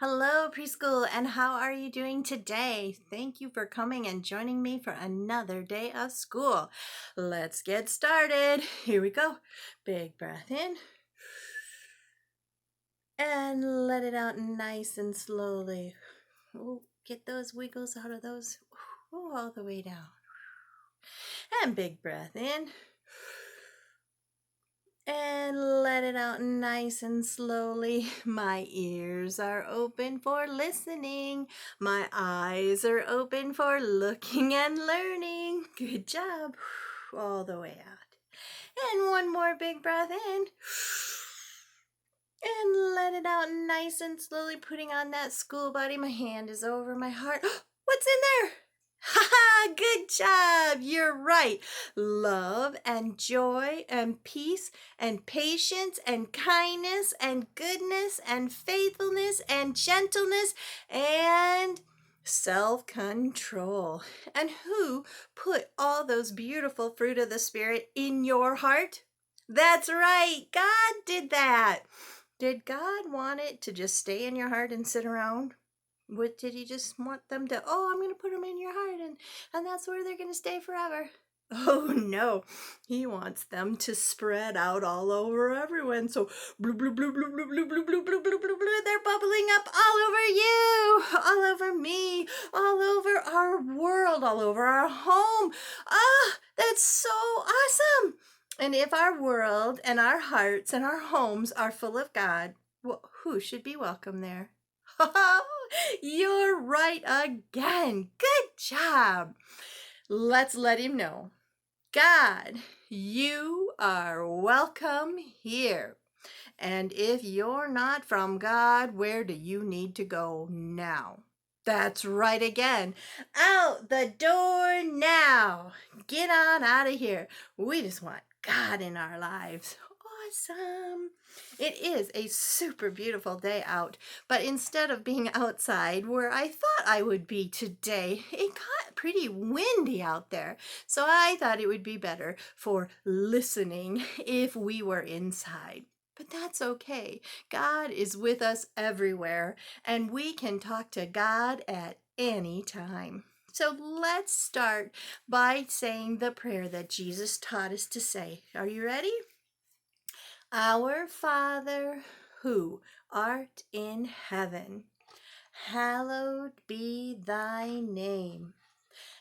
Hello, preschool, and how are you doing today? Thank you for coming and joining me for another day of school. Let's get started. Here we go. Big breath in and let it out nice and slowly. Ooh, get those wiggles out of those. Ooh, all the way down. And big breath in. And let it out nice and slowly. My ears are open for listening. My eyes are open for looking and learning. Good job. All the way out. And one more big breath in. And let it out nice and slowly, putting on that school body. My hand is over my heart. What's in there? Ha ha! Good job! You're right. Love and joy and peace and patience and kindness and goodness and faithfulness and gentleness and self-control. And who put all those beautiful fruit of the Spirit in your heart? That's right. God did that. Did God want it to just stay in your heart and sit around? What did he just want them to, oh, I'm going to put them in your heart and that's where they're going to stay forever? Oh no, he wants them to spread out all over everyone. So blue, blue, blue, blue, blue, blue, blue, blue, blue, blue, blue, blue, they're bubbling up all over you, all over me, all over our world, all over our home. Ah, that's so awesome. And if our world and our hearts and our homes are full of God, well, who should be welcome there? You're right again. Good job. Let's let him know. God, you are welcome here. And if you're not from God, where do you need to go now? That's right again. Out the door now. Get on out of here. We just want God in our lives. Awesome. It is a super beautiful day out, but instead of being outside where I thought I would be today, it got pretty windy out there. So I thought it would be better for listening if we were inside. But that's okay. God is with us everywhere, and we can talk to God at any time. So let's start by saying the prayer that Jesus taught us to say. Are you ready? Our Father, who art in heaven, hallowed be thy name.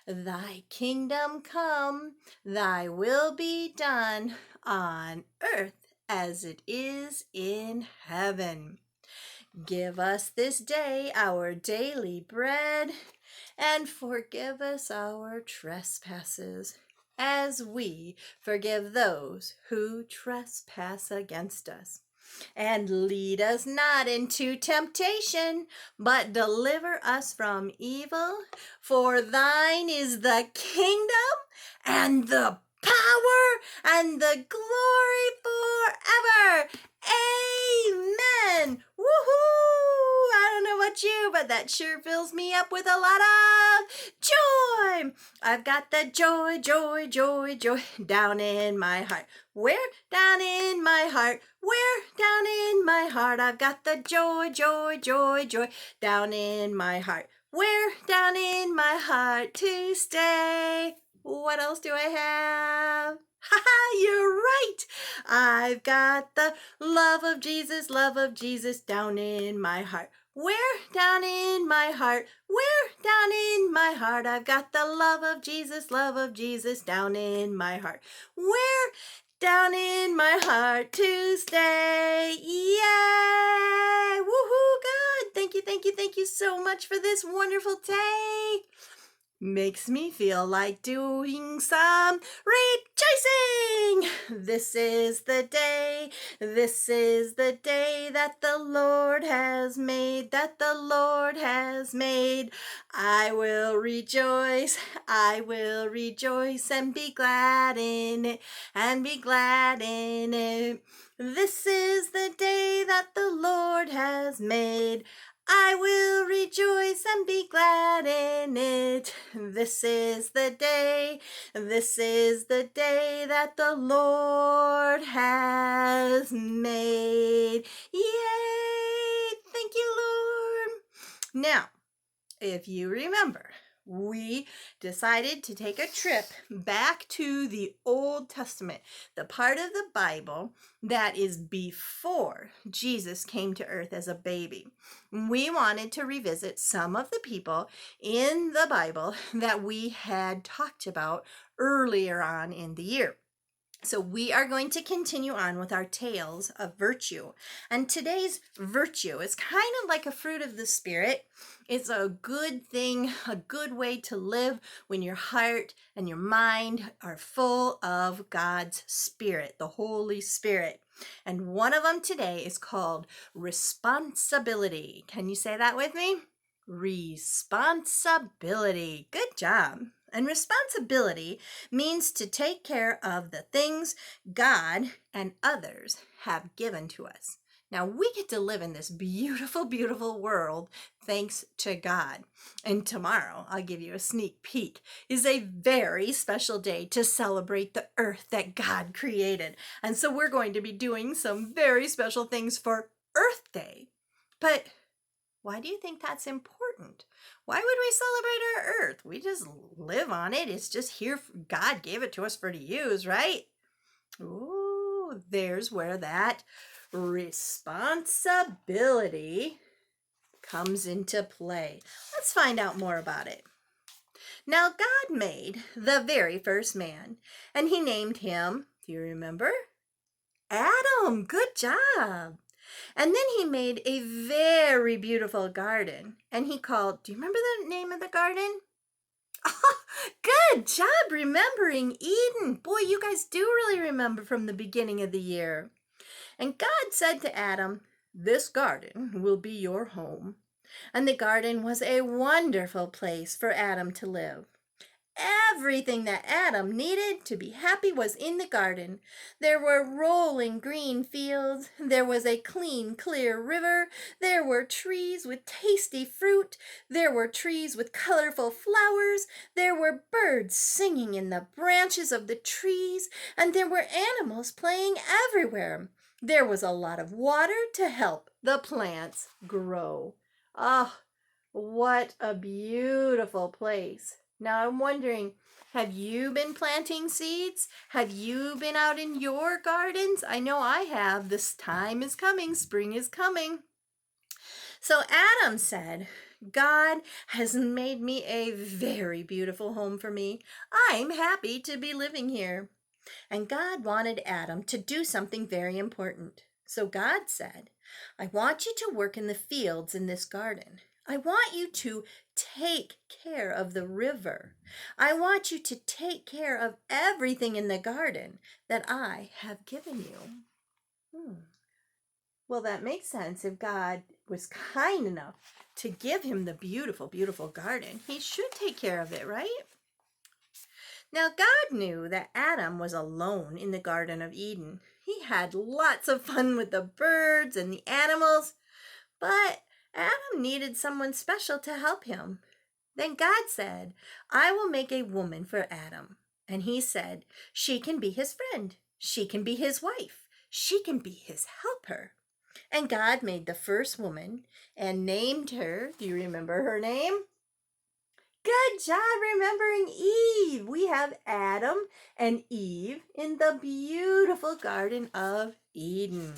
Thy kingdom come, thy will be done on earth as it is in heaven. Give us this day our daily bread, and forgive us our trespasses, as we forgive those who trespass against us. And lead us not into temptation, but deliver us from evil. For thine is the kingdom and the power and the glory forever. Amen. Woohoo! I don't know about you, but that sure fills me up with a lot of joy. I've got the joy, joy, joy, joy down in my heart. Where? Down in my heart. Where? Down in my heart. I've got the joy, joy, joy, joy down in my heart. Where? Down in my heart to stay. What else do I have? Ha ha, you're right. I've got the love of Jesus down in my heart. Where? Down in my heart. Where? Down in my heart. I've got the love of Jesus down in my heart. Where? Down in my heart to stay. Yay! Woohoo, God! Thank you so much for this wonderful day. Makes me feel like doing some rejoicing. This is the day that the Lord has made, I will rejoice and be glad in it, This is the day that the Lord has made. I will rejoice and be glad in it. This is the day that the Lord has made. Yay! Thank you, Lord. Now, if you remember, we decided to take a trip back to the Old Testament, the part of the Bible that is before Jesus came to earth as a baby. We wanted to revisit some of the people in the Bible that we had talked about earlier on in the year. So we are going to continue on with our tales of virtue. And today's virtue is kind of like a fruit of the Spirit. It's a good thing, a good way to live when your heart and your mind are full of God's Spirit, the Holy Spirit. And one of them today is called responsibility. Can you say that with me? Responsibility. Good job. And responsibility means to take care of the things God and others have given to us. Now, we get to live in this beautiful, beautiful world thanks to God. And tomorrow, I'll give you a sneak peek, is a very special day to celebrate the earth that God created. And so we're going to be doing some very special things for Earth Day. But why do you think that's important? Why would we celebrate our earth? We just live on it. It's just here. God gave it to us for to use, right? Ooh, there's where that responsibility comes into play. Let's find out more about it. Now, God made the very first man, and he named him, do you remember? Adam. Good job. And then he made a very beautiful garden. And he called, do you remember the name of the garden? Oh, good job remembering Eden. Boy, you guys do really remember from the beginning of the year. And God said to Adam, this garden will be your home. And the garden was a wonderful place for Adam to live. Everything that Adam needed to be happy was in the garden. There were rolling green fields. There was a clean, clear river. There were trees with tasty fruit. There were trees with colorful flowers. There were birds singing in the branches of the trees. And there were animals playing everywhere. There was a lot of water to help the plants grow. Ah, what a beautiful place. Now I'm wondering, have you been planting seeds? Have you been out in your gardens? I know I have. This time is coming. Spring is coming. So Adam said, God has made me a very beautiful home for me. I'm happy to be living here. And God wanted Adam to do something very important. So God said, I want you to work in the fields in this garden. I want you to take care of the river. I want you to take care of everything in the garden that I have given you. Well, that makes sense. If God was kind enough to give him the beautiful, beautiful garden, he should take care of it, right? Now, God knew that Adam was alone in the Garden of Eden. He had lots of fun with the birds and the animals, but Adam needed someone special to help him. Then God said, I will make a woman for Adam. And he said, she can be his friend. She can be his wife. She can be his helper. And God made the first woman and named her, do you remember her name? Good job remembering Eve. We have Adam and Eve in the beautiful Garden of Eden.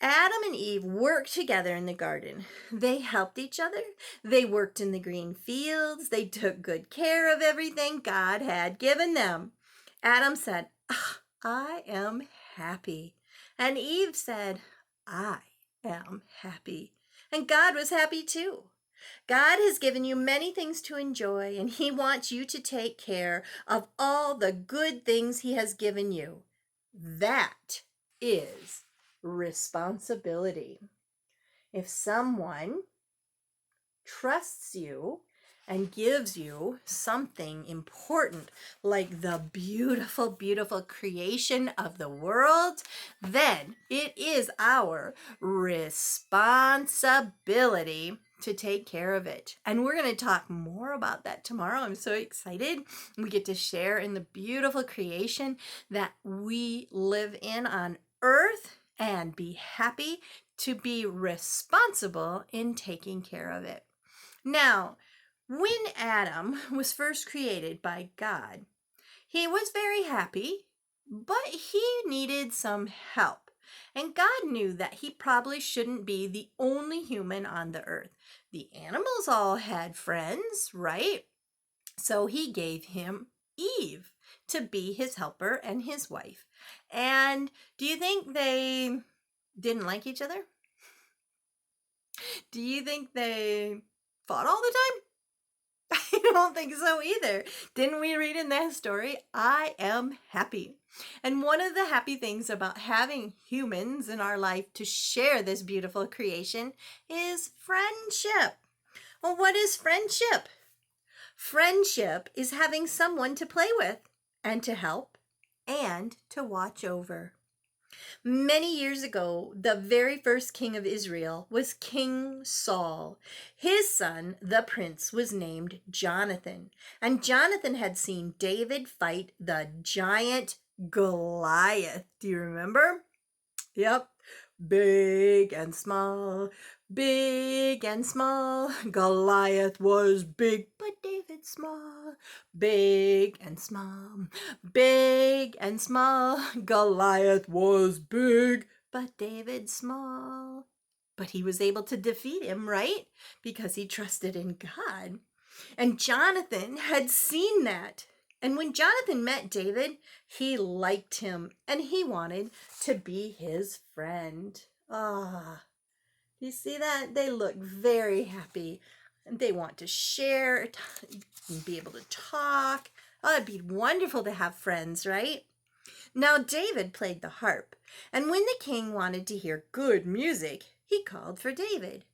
Adam and Eve worked together in the garden. They helped each other. They worked in the green fields. They took good care of everything God had given them. Adam said, I am happy. And Eve said, I am happy. And God was happy too. God has given you many things to enjoy, and he wants you to take care of all the good things he has given you. That is responsibility. If someone trusts you and gives you something important like the beautiful, beautiful creation of the world, then it is our responsibility to take care of it. And we're going to talk more about that tomorrow. I'm so excited. We get to share in the beautiful creation that we live in on earth and be happy to be responsible in taking care of it. Now, when Adam was first created by God, he was very happy, but he needed some help. And God knew that he probably shouldn't be the only human on the earth. The animals all had friends, right? So he gave him Eve to be his helper and his wife. And do you think they didn't like each other? Do you think they fought all the time? I don't think so either. Didn't we read in that story? I am happy. And one of the happy things about having humans in our life to share this beautiful creation is friendship. Well, what is friendship? Friendship is having someone to play with and to help and to watch over. Many years ago, the very first king of Israel was King Saul. His son, the prince, was named Jonathan. And Jonathan had seen David fight the giant Goliath. Do you remember? Yep. Big and small, big and small. Goliath was big, but David small. Big and small, big and small. Goliath was big, but David small. But he was able to defeat him, right? Because he trusted in God. And Jonathan had seen that. And when Jonathan met David, he liked him and he wanted to be his friend. Ah, you see that? They look very happy and they want to share and be able to talk. Oh, it'd be wonderful to have friends, right? Now, David played the harp, and when the king wanted to hear good music, he called for David.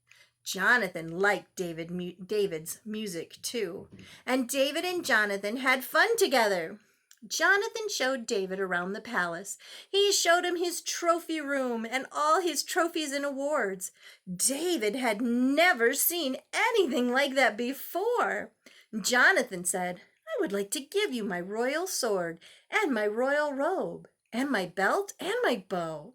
Jonathan liked David's music too, and David and Jonathan had fun together. Jonathan showed David around the palace. He showed him his trophy room and all his trophies and awards. David had never seen anything like that before. Jonathan said, "I would like to give you my royal sword and my royal robe and my belt and my bow."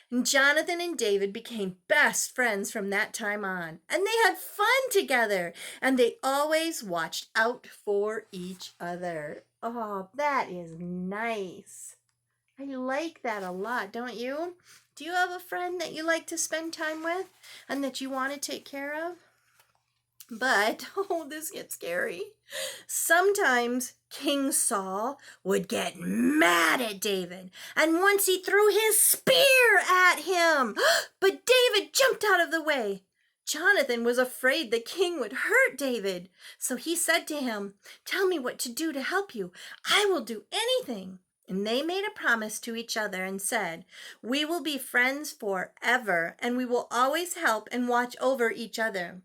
And Jonathan and David became best friends from that time on, and they had fun together, and they always watched out for each other. Oh, that is nice. I like that a lot, don't you? Do you have a friend that you like to spend time with and that you want to take care of? But, oh, this gets scary. Sometimes King Saul would get mad at David, and once he threw his spear at him. But David jumped out of the way. Jonathan was afraid the king would hurt David, so he said to him, "Tell me what to do to help you. I will do anything." And they made a promise to each other and said, "We will be friends forever, and we will always help and watch over each other."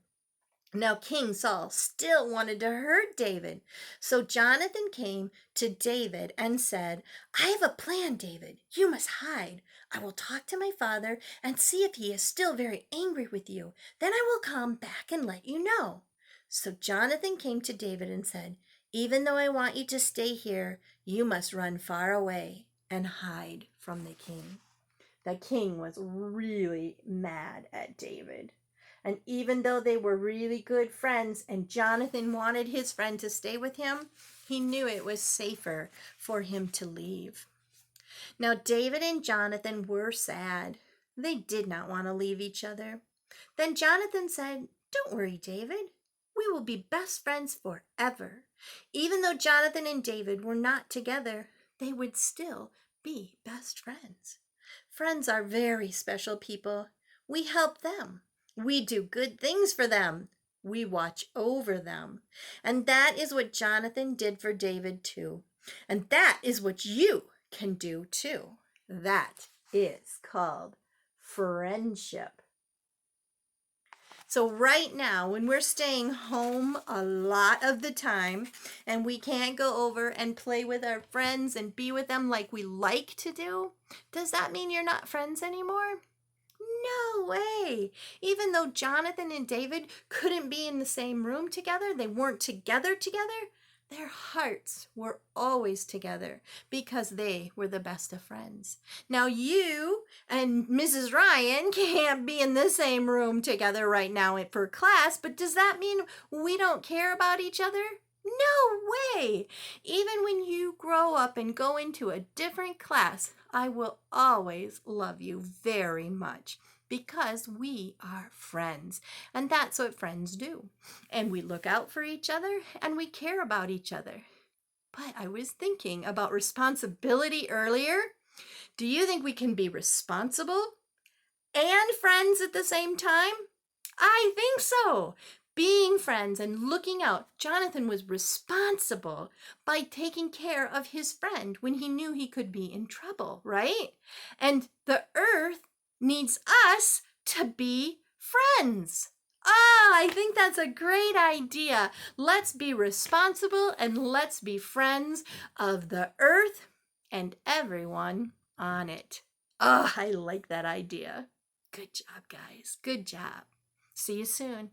Now, King Saul still wanted to hurt David. So Jonathan came to David and said, "I have a plan, David. You must hide. I will talk to my father and see if he is still very angry with you. Then I will come back and let you know." So Jonathan came to David and said, "Even though I want you to stay here, you must run far away and hide from the king." The king was really mad at David. And even though they were really good friends and Jonathan wanted his friend to stay with him, he knew it was safer for him to leave. Now, David and Jonathan were sad. They did not want to leave each other. Then Jonathan said, "Don't worry, David. We will be best friends forever." Even though Jonathan and David were not together, they would still be best friends. Friends are very special people. We help them. We do good things for them. We watch over them. And that is what Jonathan did for David too. And that is what you can do too. That is called friendship. So right now, when we're staying home a lot of the time and we can't go over and play with our friends and be with them like we like to do, does that mean you're not friends anymore? No way. Even though Jonathan and David couldn't be in the same room together, they weren't together, Their hearts were always together because they were the best of friends. Now, you and Mrs. Ryan can't be in the same room together right now for class, but does that mean we don't care about each other? No way! Even when you grow up and go into a different class, I will always love you very much because we are friends. And that's what friends do. And we look out for each other and we care about each other. But I was thinking about responsibility earlier. Do you think we can be responsible and friends at the same time? I think so. Being friends and looking out, Jonathan was responsible by taking care of his friend when he knew he could be in trouble, right? And the earth needs us to be friends. I think that's a great idea. Let's be responsible and let's be friends of the earth and everyone on it. I like that idea. Good job, guys. Good job. See you soon.